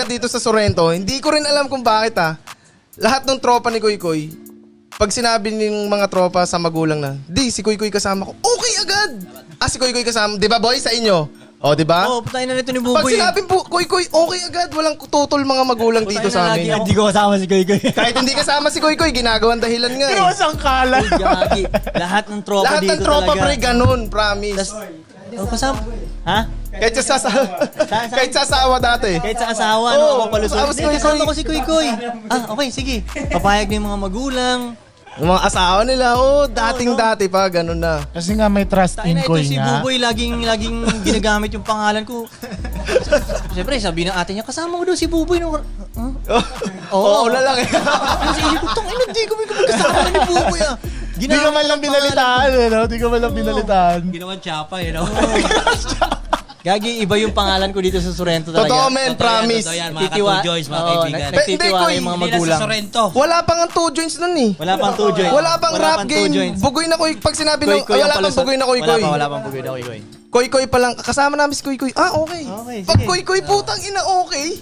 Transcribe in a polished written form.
agad dito sa Sorrento. Hindi ko rin alam kung bakit lahat ng tropa ni Kuy Kuy, pag sinabi ng mga tropa sa magulang na, di, si Kuy Kuy kasama ko, okay agad. Si Kuy Kuy kasama, di ba boy, sa inyo? O, di ba? Oo, putahin na nito ni Pag Buboy. sinabing po, Kuy Kuy, okay agad. Walang tutol mga magulang dito sa amin. Hindi ko kasama si Kuy Kuy. Kahit hindi kasama si Kuy Kuy, ginagawan dahilan nga Pero sangkala. Gagi. Lahat ng tropa Lahat dito ng tropa talaga. pre, ganun, promise. Oh, kasama. Ha? Kahit sa asawa dati. Kahit sa asawa, Oo, no, ako palusot. kasama si Kuy Kuy. Kasama ko si Kuy Kuy. Okay, sige. Papayag na yung mga magulang. Yung mga asawa nila, dating-dati pa, ganun na. Kasi nga may trust Tayo in na ito Koy si nga. Buboy, laging ginagamit yung pangalan ko. Siyempre, sabi ng ate niya, kasama ko daw si Buboy. No? Oo na lang eh. Kasi isip ko, hindi ko kasama ni Buboy Di ka man lang binalitaan, Di ka man lang binalitaan. Ginawan tsapa, Gagi, iba yung pangalan ko dito sa Sorrento talaga. Totoo men, promise. Totoo yan, mga ka-2 joints, mga kaibigan. Nagtitiwala yung mga Hindi lang magulang. sa Sorrento. Wala pang ang 2 joints nun eh. Wala pang 2 joints. Wala pang rap game. Bugoy na Kuy. Pag sinabi nung, wala pang bugoy na Kuy Kuy. Wala pang bugoy na Kuy Kuy. Kuy Kuy pa lang. Kasama namin si Kuy Kuy. Okay. Okay, Pag sige. Kuy Kuy, putang ina, okay.